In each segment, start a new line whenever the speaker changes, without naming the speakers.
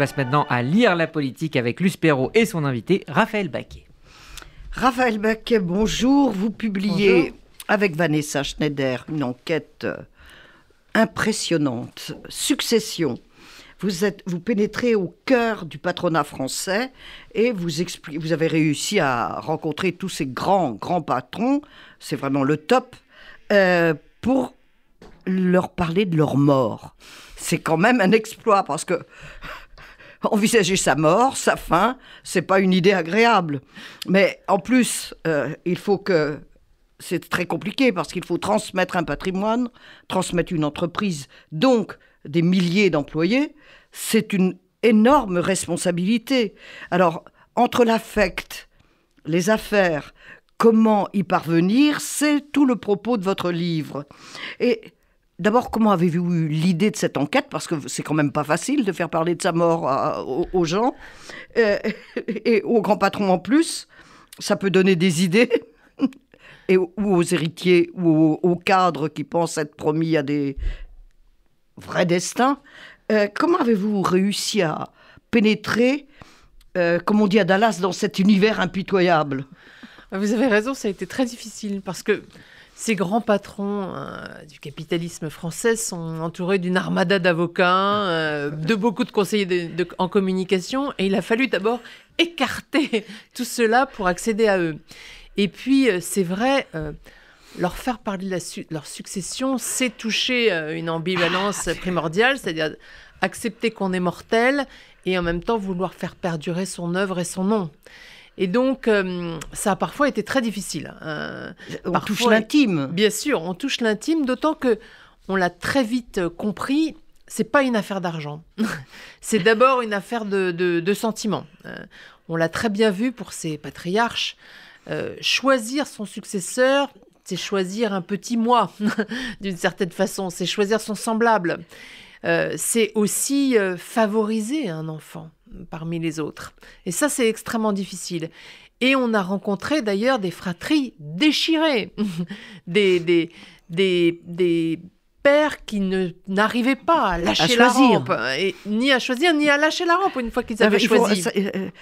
On passe maintenant à lire la politique avec Luce Perrault et son invité Raphaël Baquet.
Raphaël Baquet, bonjour. Vous publiez
Bonjour.
avec Vanessa Schneider une enquête impressionnante. Succession. Vous pénétrez au cœur du patronat français et vous avez réussi à rencontrer tous ces grands patrons, c'est vraiment le top, pour leur parler de leur mort. C'est quand même un exploit parce que envisager sa mort, sa fin, c'est pas une idée agréable. Mais en plus, c'est très compliqué parce qu'il faut transmettre un patrimoine, transmettre une entreprise, donc des milliers d'employés. C'est une énorme responsabilité. Alors, entre l'affect, les affaires, comment y parvenir, c'est tout le propos de votre livre. Et d'abord, comment avez-vous eu l'idée de cette enquête? Parce que c'est quand même pas facile de faire parler de sa mort aux gens, et aux grands patrons en plus. Ça peut donner des idées, ou aux héritiers, ou aux cadres qui pensent être promis à des vrais destins. Comment avez-vous réussi à pénétrer, comme on dit à Dallas, dans cet univers impitoyable?
Vous avez raison, ça a été très difficile parce que ces grands patrons du capitalisme français sont entourés d'une armada d'avocats, de beaucoup de conseillers en communication, et il a fallu d'abord écarter tout cela pour accéder à eux. Et puis, c'est vrai, leur faire parler de leur succession, c'est toucher une ambivalence primordiale, c'est-à-dire accepter qu'on est mortel et en même temps vouloir faire perdurer son œuvre et son nom. Et donc, ça a parfois été très difficile.
On touche l'intime.
Bien sûr, on touche l'intime, d'autant que on l'a très vite compris, c'est pas une affaire d'argent. C'est d'abord une affaire de sentiments. On l'a très bien vu pour ces patriarches. Choisir son successeur, c'est choisir un petit moi, d'une certaine façon. C'est choisir son semblable. C'est aussi favoriser un enfant parmi les autres. Et ça, c'est extrêmement difficile. Et on a rencontré d'ailleurs des fratries déchirées, des pères qui n'arrivaient pas à lâcher la rampe, ni à choisir, ni à lâcher la rampe une fois qu'ils avaient choisi.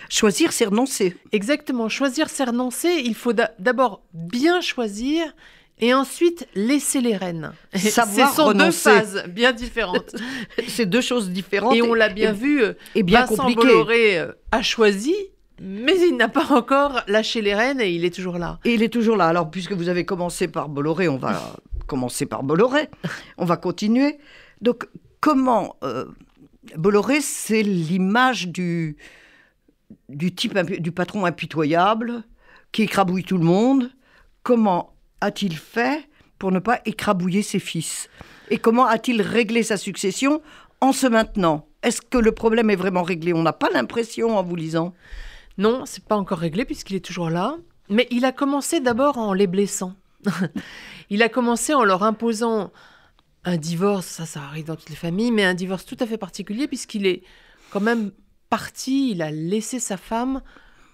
Choisir, c'est renoncer.
Exactement, choisir, c'est renoncer. Il faut d'abord bien choisir et ensuite laisser les rênes. Ce sont deux phases bien différentes.
C'est deux choses différentes.
Et on l'a bien vu,
et bien
Vincent
compliqué.
Bolloré a choisi, mais il n'a pas encore lâché les rênes et il est toujours là.
Et il est toujours là. Alors, puisque vous avez commencé par Bolloré, on va commencer par Bolloré. On va continuer. Donc, comment... Bolloré, c'est l'image du patron impitoyable qui écrabouille tout le monde. Comment a-t-il fait pour ne pas écrabouiller ses fils? Et comment a-t-il réglé sa succession en se maintenant? Est-ce que le problème est vraiment réglé? On n'a pas l'impression en vous lisant.
Non, c'est pas encore réglé puisqu'il est toujours là. Mais il a commencé d'abord en les blessant. Il a commencé en leur imposant un divorce, ça arrive dans toutes les familles, mais un divorce tout à fait particulier puisqu'il est quand même parti, il a laissé sa femme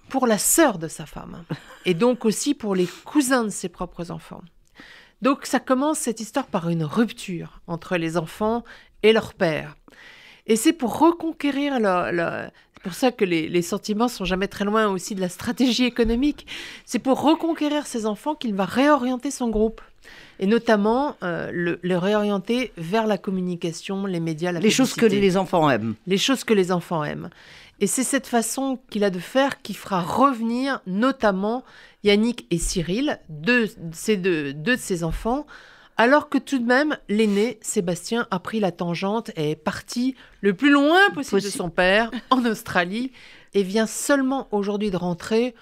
pour la sœur de sa femme, et donc aussi pour les cousins de ses propres enfants. Donc ça commence, cette histoire, par une rupture entre les enfants et leur père. Et c'est pour reconquérir c'est pour ça que les sentiments sont jamais très loin aussi de la stratégie économique. C'est pour reconquérir ses enfants qu'il va réorienter son groupe. Et notamment le réorienter vers la communication, les médias, la publicité.
Les choses que les enfants aiment.
Les choses que les enfants aiment. Et c'est cette façon qu'il a de faire qui fera revenir notamment Yannick et Cyril, deux de ses enfants, alors que tout de même, l'aîné, Sébastien, a pris la tangente et est parti le plus loin possible de son père, en Australie, et vient seulement aujourd'hui de rentrer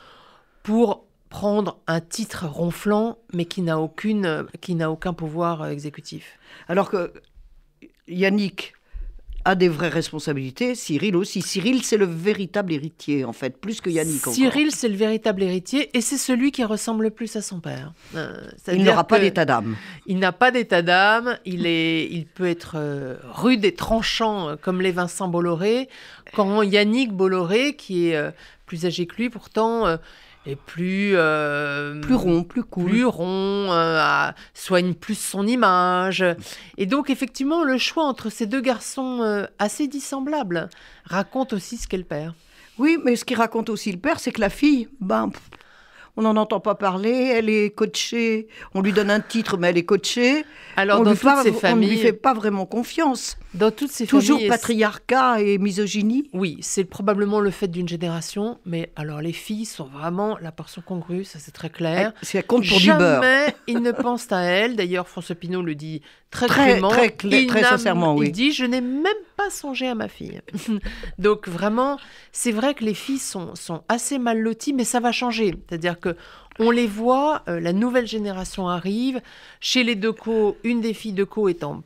pour prendre un titre ronflant, mais qui n'a aucun pouvoir exécutif.
Alors que Yannick a des vraies responsabilités, Cyril aussi. Cyril, c'est le véritable héritier, en fait, plus que Yannick encore.
Cyril, c'est le véritable héritier, et c'est celui qui ressemble le plus à son père.
Il n'aura pas d'état d'âme.
Il n'a pas d'état d'âme, il peut être rude et tranchant, comme les Vincent Bolloré, quand Yannick Bolloré, qui est plus âgé que lui, pourtant... est plus
rond, plus cool.
Plus rond, soigne plus son image. Et donc, effectivement, le choix entre ces deux garçons assez dissemblables raconte aussi ce qu'est le père.
Oui, mais ce qui raconte aussi le père, c'est que la fille, on n'en entend pas parler, elle est coachée, on lui donne un titre, mais elle est coachée.
Alors,
on
dans
lui
toutes ces familles...
On ne lui fait pas vraiment confiance.
Dans toutes ces
Toujours
familles...
patriarcat et misogynie.
Oui, c'est probablement le fait d'une génération, mais alors les filles sont vraiment la portion congrue, ça c'est très clair.
C'est compte pour du beurre.
Jamais ils ne pensent à elle. D'ailleurs, François Pinault le dit très clairement.
Très sincèrement, oui.
Il dit, je n'ai même pas songé à ma fille. Donc vraiment, c'est vrai que les filles sont assez mal loties, mais ça va changer. C'est-à-dire que on les voit, la nouvelle génération arrive. Chez les Decaux, une des filles Decaux est en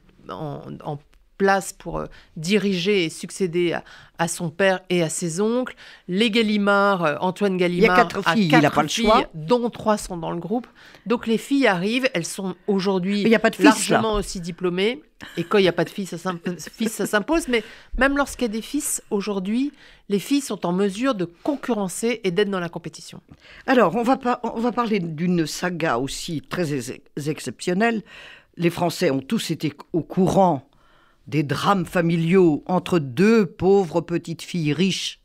place pour diriger et succéder à son père et à ses oncles. Les Gallimard, Antoine Gallimard,
il y a 4 filles, il n'a pas le choix.
Dont 3 sont dans le groupe. Donc les filles arrivent, elles sont aujourd'hui
fils,
largement aussi diplômées. Et quand il n'y a pas de fils, ça s'impose. Mais même lorsqu'il y a des fils, aujourd'hui, les filles sont en mesure de concurrencer et d'être dans la compétition.
Alors, on va parler d'une saga aussi très exceptionnelle. Les Français ont tous été au courant des drames familiaux entre 2 pauvres petites filles riches,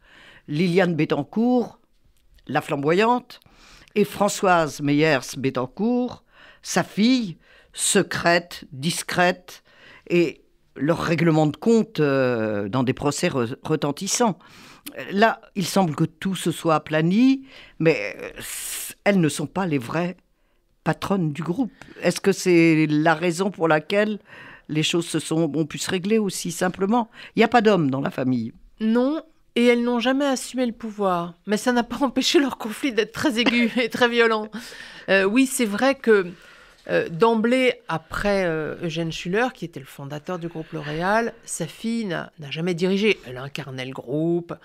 Liliane Bettencourt, la flamboyante, et Françoise Meyers-Bettencourt, sa fille, secrète, discrète, et leur règlement de compte dans des procès retentissants. Là, il semble que tout se soit aplani, mais elles ne sont pas les vraies patronnes du groupe. Est-ce que c'est la raison pour laquelle les choses ont pu se régler aussi simplement? Il n'y a pas d'hommes dans la famille.
Non, et elles n'ont jamais assumé le pouvoir. Mais ça n'a pas empêché leur conflit d'être très aigu et très violent. Oui, c'est vrai que d'emblée, après Eugène Schuller, qui était le fondateur du groupe L'Oréal, sa fille n'a jamais dirigé. Elle incarnait le groupe,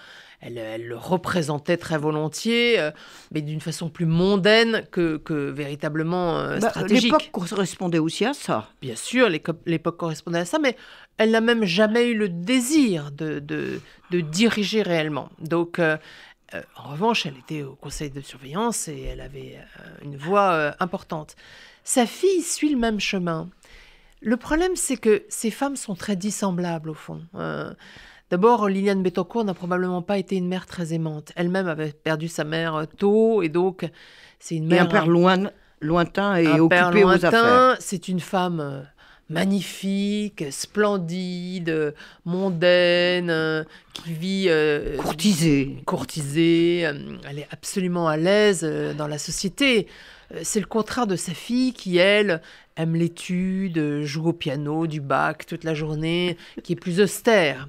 elle le représentait très volontiers, mais d'une façon plus mondaine que véritablement stratégique.
L'époque correspondait aussi à ça.
Bien sûr, l'époque correspondait à ça, mais elle n'a même jamais eu le désir de diriger réellement. Donc, en revanche, elle était au conseil de surveillance et elle avait une voix importante. Sa fille suit le même chemin. Le problème, c'est que ces femmes sont très dissemblables, au fond. D'abord, Liliane Bettencourt n'a probablement pas été une mère très aimante. Elle-même avait perdu sa mère tôt, et donc c'est une mère...
Et un père lointain et occupé aux affaires.
C'est une femme magnifique, splendide, mondaine, qui vit... Courtisée. Elle est absolument à l'aise dans la société. C'est le contraire de sa fille qui, elle, aime l'étude, joue au piano, du bac toute la journée, qui est plus austère.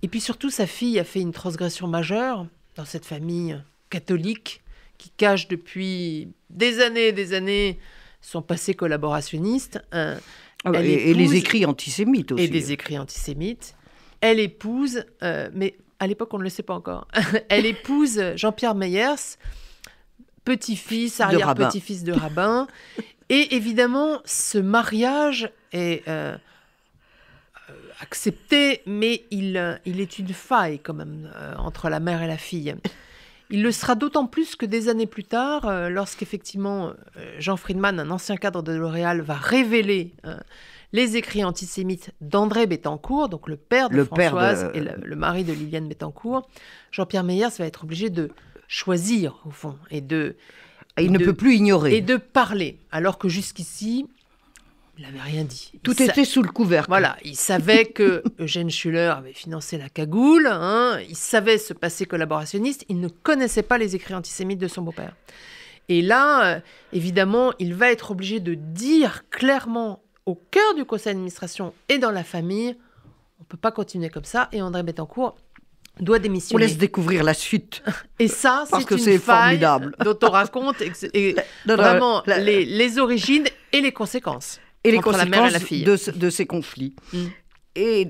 Et puis surtout, sa fille a fait une transgression majeure dans cette famille catholique qui cache depuis des années son passé collaborationniste.
Et les écrits antisémites aussi.
Et des écrits antisémites. Elle épouse, mais à l'époque, on ne le sait pas encore, elle épouse Jean-Pierre Meyers, petit-fils, arrière-petit-fils de rabbin. Et évidemment, ce mariage est accepté, mais il est une faille quand même entre la mère et la fille. Il le sera d'autant plus que des années plus tard, lorsqu'effectivement Jean Friedman, un ancien cadre de L'Oréal, va révéler les écrits antisémites d'André Bettencourt, donc le père de Françoise et le mari de Liliane Bettencourt. Jean-Pierre Meyers va être obligé de choisir, au fond, et
il ne peut plus ignorer.
Et de parler, alors que jusqu'ici, il n'avait rien dit.
Tout était sous le couvercle.
Voilà, il savait que Eugène Schuller avait financé la cagoule, il savait ce passé collaborationniste, il ne connaissait pas les écrits antisémites de son beau-père. Et là, évidemment, il va être obligé de dire clairement au cœur du conseil d'administration et dans la famille, on ne peut pas continuer comme ça, et André Bettencourt doit démissionner.
On laisse découvrir la suite.
Et ça, c'est une faille
formidable.
dont on raconte vraiment les origines et les conséquences.
Et les
entre la mère et la fille.
de ces conflits. Et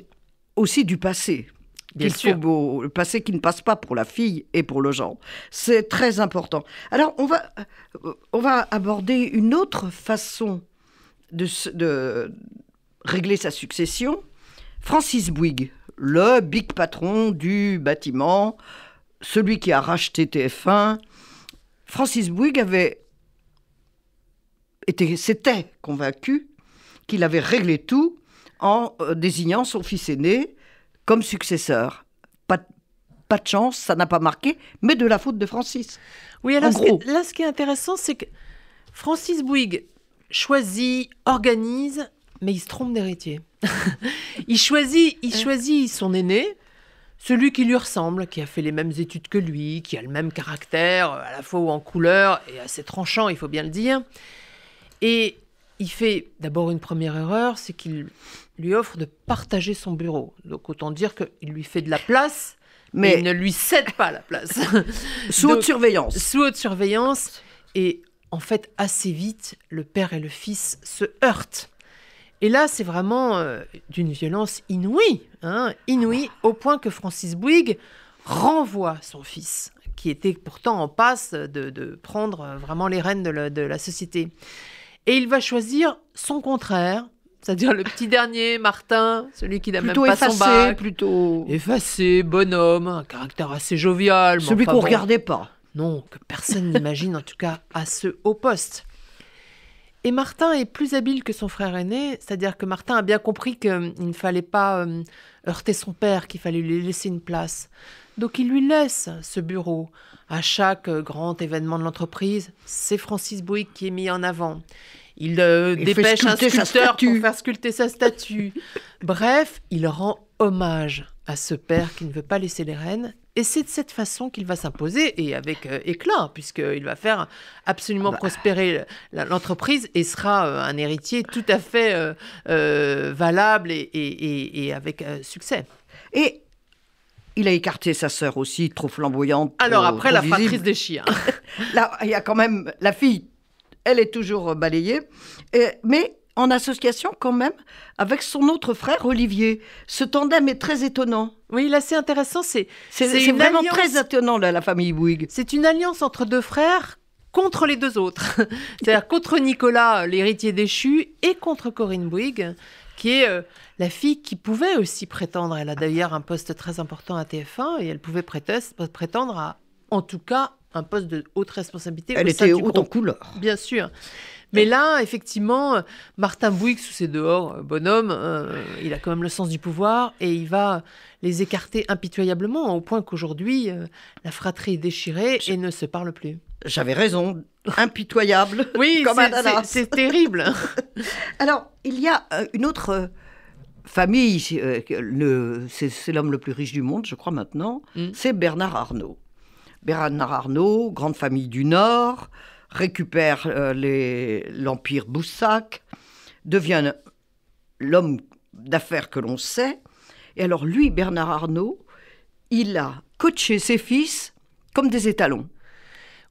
aussi du passé.
Bien sûr.
Le passé qui ne passe pas pour la fille et pour le genre. C'est très important. Alors, on va aborder une autre façon de régler sa succession. Francis Bouygues, le big patron du bâtiment, celui qui a racheté TF1, Francis Bouygues s'était convaincu qu'il avait réglé tout en désignant son fils aîné comme successeur. Pas de chance, ça n'a pas marqué, mais de la faute de Francis.
Oui, alors
En gros.
là, ce qui est intéressant, c'est que Francis Bouygues choisit, organise, mais il se trompe d'héritier. il choisit son aîné, celui qui lui ressemble, qui a fait les mêmes études que lui, qui a le même caractère, à la fois en couleur et assez tranchant, il faut bien le dire. Et il fait d'abord une première erreur, c'est qu'il lui offre de partager son bureau. Donc autant dire qu'il lui fait de la place, mais il ne lui cède pas la place.
Sous haute surveillance.
Sous haute surveillance. Et en fait, assez vite, le père et le fils se heurtent. Et là, c'est vraiment d'une violence inouïe, inouïe, au point que Francis Bouygues renvoie son fils, qui était pourtant en passe de prendre vraiment les rênes de la société. Et il va choisir son contraire, c'est-à-dire le petit dernier, Martin, celui qui n'a même pas son bac.
Plutôt
Effacé, bonhomme, un caractère assez jovial.
Celui qu'on ne regardait pas.
Non, que personne n'imagine, en tout cas, à ce haut poste. Et Martin est plus habile que son frère aîné, c'est-à-dire que Martin a bien compris qu'il ne fallait pas heurter son père, qu'il fallait lui laisser une place. Donc il lui laisse ce bureau. À chaque grand événement de l'entreprise, c'est Francis Bouygues qui est mis en avant. Il dépêche un sculpteur pour faire sculpter sa statue. Bref, il rend hommage à ce père qui ne veut pas laisser les rênes. Et c'est de cette façon qu'il va s'imposer, et avec éclat, puisqu'il va faire absolument prospérer l'entreprise et sera un héritier tout à fait valable et avec succès.
Et il a écarté sa sœur aussi, trop flamboyante.
Alors après, la
visible.
fratrice des chiens.
Là, il y a quand même la fille, elle est toujours balayée, mais en association quand même avec son autre frère Olivier. Ce tandem est très étonnant.
Oui, là c'est intéressant, c'est
vraiment très étonnant la famille Bouygues.
C'est une alliance entre deux frères contre les deux autres. C'est-à-dire contre Nicolas, l'héritier déchu, et contre Corinne Bouygues, qui est la fille qui pouvait aussi prétendre. Elle a d'ailleurs un poste très important à TF1 et elle pouvait prétendre à, en tout cas, un poste de haute responsabilité.
Elle était haute en couleur.
Bien sûr. Mais là, effectivement, Martin Bouygues, sous ses dehors, bonhomme, il a quand même le sens du pouvoir et il va les écarter impitoyablement, au point qu'aujourd'hui, la fratrie est déchirée et ne se parle plus.
J'avais raison, impitoyable.
Oui,
comme
c'est terrible.
Alors, il y a une autre famille, c'est l'homme le plus riche du monde, je crois maintenant, c'est Bernard Arnault. Bernard Arnault, grande famille du Nord, récupère l'empire Boussac, devient l'homme d'affaires que l'on sait. Et alors lui, Bernard Arnault, il a coaché ses fils comme des étalons.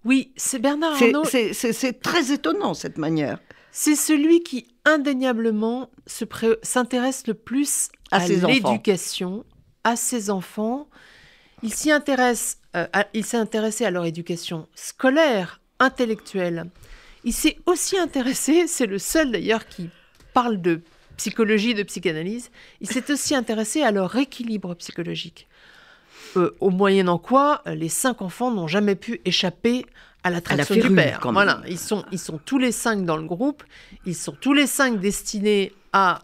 Oui, c'est Bernard Arnault.
C'est très étonnant, cette manière.
C'est celui qui, indéniablement, s'intéresse le plus à l'éducation, à ses enfants. Il s'est intéressé à leur éducation scolaire, intellectuelle. Il s'est aussi intéressé, c'est le seul d'ailleurs qui parle de psychologie, de psychanalyse, il s'est aussi intéressé à leur équilibre psychologique. Au moyennant quoi, les 5 enfants n'ont jamais pu échapper à l'attraction du père. Voilà, ils sont tous les 5 dans le groupe, ils sont tous les 5 destinés à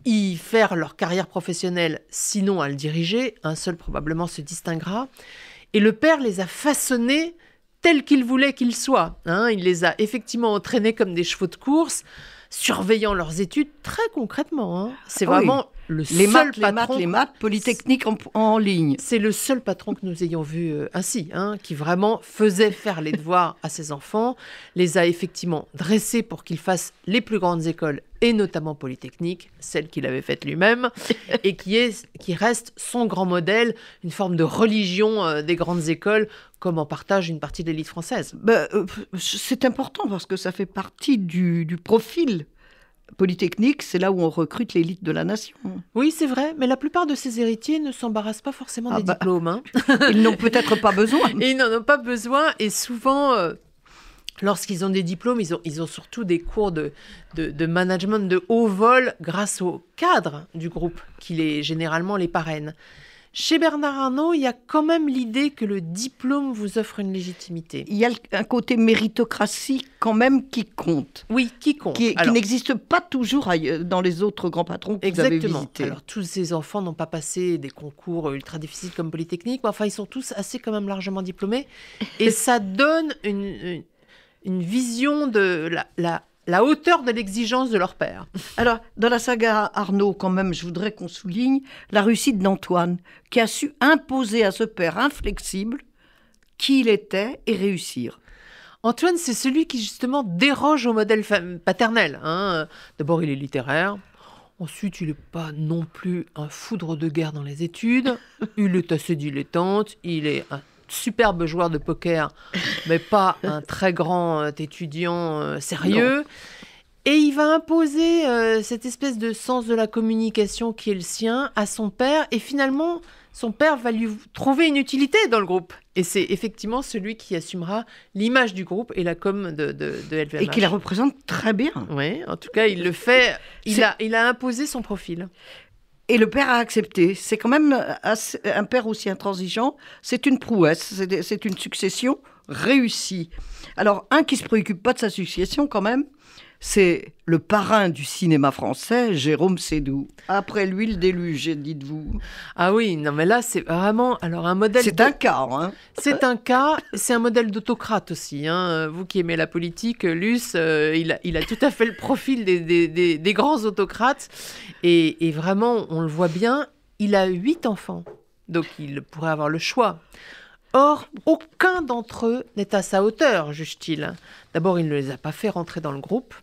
y faire leur carrière professionnelle, sinon à le diriger. Un seul probablement se distinguera. Et le père les a façonnés tels qu'il voulait qu'ils soient. Il les a effectivement entraînés comme des chevaux de course, surveillant leurs études très concrètement. C'est vraiment le seul patron...
Les maths, Polytechnique en ligne.
C'est le seul patron que nous ayons vu ainsi, qui vraiment faisait faire les devoirs à ses enfants, les a effectivement dressés pour qu'ils fassent les plus grandes écoles, et notamment Polytechnique, celle qu'il avait faite lui-même, et qui reste son grand modèle, une forme de religion des grandes écoles, comme en partage une partie de l'élite française.
C'est important parce que ça fait partie du profil Polytechnique, c'est là où on recrute l'élite de la nation.
Oui, c'est vrai, mais la plupart de ces héritiers ne s'embarrassent pas forcément des diplômes.
Ils n'ont peut-être pas besoin.
Ils n'en ont pas besoin, et souvent, lorsqu'ils ont des diplômes, ils ont surtout des cours de management de haut vol grâce aux cadres du groupe qui généralement les parrainent. Chez Bernard Arnault, il y a quand même l'idée que le diplôme vous offre une légitimité.
Il y a un côté méritocratie quand même qui compte,
Oui, qui compte.
qui n'existe pas toujours dans les autres grands patrons que vous avez
Exactement.
visités.
Alors, tous ces enfants n'ont pas passé des concours ultra difficiles comme Polytechnique, mais enfin, ils sont tous assez quand même largement diplômés. Et ça donne une vision de la hauteur de l'exigence de leur père.
Alors, dans la saga Arnaud, quand même, je voudrais qu'on souligne la réussite d'Antoine, qui a su imposer à ce père inflexible qui il était et réussir.
Antoine, c'est celui qui justement déroge au modèle paternel. Hein. D'abord, il est littéraire. Ensuite, il n'est pas non plus un foudre de guerre dans les études. Il est assez dilettante. Il est un superbe joueur de poker, mais pas un très grand étudiant sérieux. Non. Et il va imposer cette espèce de sens de la communication qui est le sien à son père. Et finalement, son père va lui trouver une utilité dans le groupe. Et c'est effectivement celui qui assumera l'image du groupe et la com de LVMH.
Et qui la représente très bien.
Oui, en tout cas, il le fait. Il a imposé son profil.
Et le père a accepté. C'est quand même un père aussi intransigeant. C'est une prouesse. C'est une succession réussie. Alors, un qui ne se préoccupe pas de sa succession quand même, c'est le parrain du cinéma français, Jérôme Sédou. Après lui, le déluge, dites-vous.
Ah oui, non mais là, c'est vraiment alors un modèle...
C'est un cas, hein.
C'est un cas, c'est un modèle d'autocrate aussi. Hein. Vous qui aimez la politique, Luce, il a tout à fait le profil des grands autocrates. Et vraiment, on le voit bien, il a 8 enfants. Donc, il pourrait avoir le choix. Or, aucun d'entre eux n'est à sa hauteur, juge-t-il. D'abord, il ne les a pas fait rentrer dans le groupe.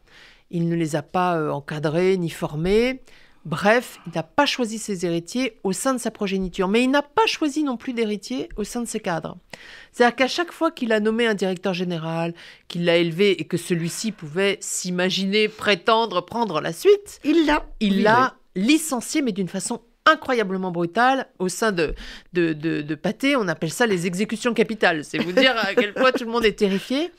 Il ne les a pas encadrés ni formés. Bref, il n'a pas choisi ses héritiers au sein de sa progéniture. Mais il n'a pas choisi non plus d'héritiers au sein de ses cadres. C'est-à-dire qu'à chaque fois qu'il a nommé un directeur général, qu'il l'a élevé et que celui-ci pouvait s'imaginer prétendre prendre la suite, il l'a licencié, mais d'une façon incroyablement brutale. Au sein de Pathé, on appelle ça les exécutions capitales. C'est vous dire à quel point tout le monde est terrifié.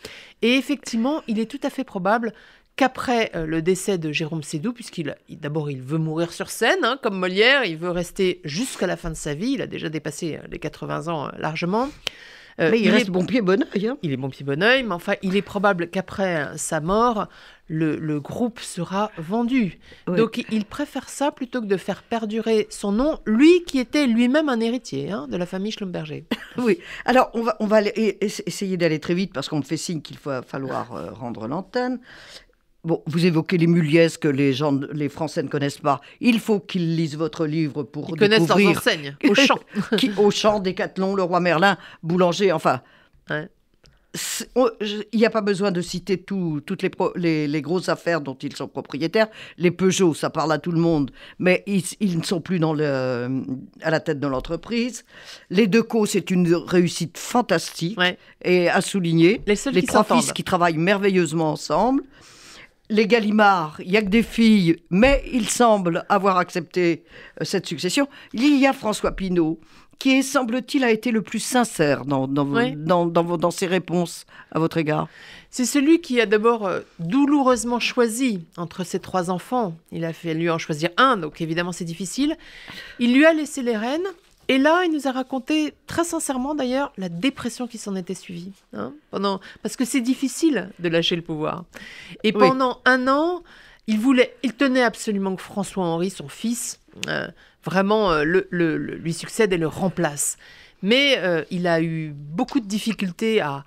Et effectivement, il est tout à fait probable qu'après le décès de Jérôme Sédou, d'abord il veut mourir sur scène, hein, comme Molière, il veut rester jusqu'à la fin de sa vie, il a déjà dépassé les 80 ans largement.
Mais il reste bon pied, bon oeil. Hein.
Il est bon pied, bon oeil, mais enfin, il est probable qu'après sa mort, le groupe sera vendu. Oui. Donc, il préfère ça plutôt que de faire perdurer son nom, lui qui était lui-même un héritier de la famille Schlumberger.
Oui. Alors, on va essayer d'aller très vite parce qu'on me fait signe qu'il va falloir rendre l'antenne. Bon, vous évoquez les Muliez que les Français ne connaissent pas. Il faut qu'ils lisent votre livre pour
Ils connaissent leurs enseignes, Auchan.
Auchan, Décathlon, Leroy Merlin, Boulanger, enfin... Ouais. Il n'y a pas besoin de citer toutes les grosses affaires dont ils sont propriétaires. Les Peugeot, ça parle à tout le monde, mais ils ne sont plus à la tête de l'entreprise. Les Decaux, c'est une réussite fantastique et à souligner. Les trois fils qui travaillent merveilleusement ensemble. Les Gallimard, il n'y a que des filles, mais ils semblent avoir accepté cette succession. Il y a François Pinault, qui, semble-t-il, a été le plus sincère dans ses réponses à votre égard.
C'est celui qui a d'abord douloureusement choisi entre ses 3 enfants. Il a fallu en choisir un, donc évidemment c'est difficile. Il lui a laissé les rênes. Et là, il nous a raconté, très sincèrement d'ailleurs, la dépression qui s'en était suivie. Parce que c'est difficile de lâcher le pouvoir. Et pendant 1 an, il tenait absolument que François-Henri, son fils, vraiment lui succède et le remplace. Mais il a eu beaucoup de difficultés à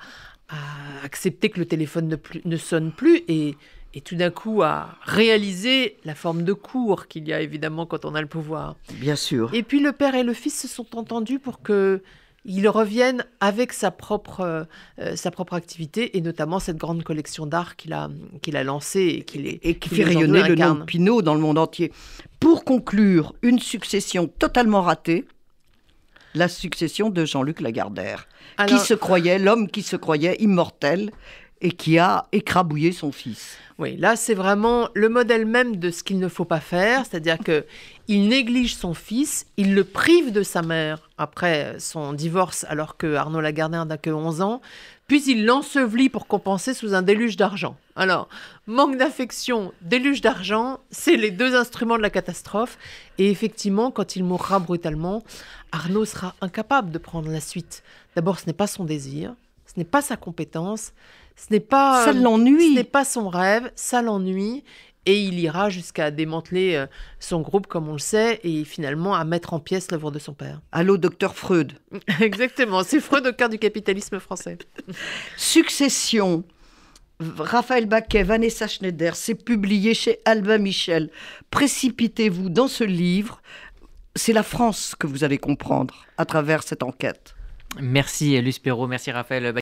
accepter que le téléphone ne sonne plus et tout d'un coup à réaliser la forme de cour qu'il y a évidemment quand on a le pouvoir.
Bien sûr.
Et puis le père et le fils se sont entendus pour qu'ils reviennent avec sa propre activité et notamment cette grande collection d'art qu'il a lancée et qui fait rayonner le nom de
Pinault dans le monde entier. Pour conclure, une succession totalement ratée, la succession de Jean-Luc Lagardère, l'homme qui se croyait immortel et qui a écrabouillé son fils.
Oui, là, c'est vraiment le modèle même de ce qu'il ne faut pas faire, c'est-à-dire il néglige son fils, il le prive de sa mère après son divorce alors que Arnaud Lagardère n'a que 11 ans, puis il l'ensevelit pour compenser sous un déluge d'argent. Alors, manque d'affection, déluge d'argent, c'est les deux instruments de la catastrophe. Et effectivement, quand il mourra brutalement, Arnaud sera incapable de prendre la suite. D'abord, ce n'est pas son désir, ce n'est pas sa compétence, ce n'est pas...
Ça l'ennuie.
Ce n'est pas son rêve, ça l'ennuie. Et il ira jusqu'à démanteler son groupe, comme on le sait, et finalement à mettre en pièces l'œuvre de son père.
Allô, docteur Freud.
Exactement, c'est Freud au cœur du capitalisme français.
Succession. Raphaël Baquet, Vanessa Schneider, c'est publié chez Albin Michel. Précipitez-vous dans ce livre. C'est la France que vous allez comprendre à travers cette enquête.
Merci Luce Perrault, merci Raphaël.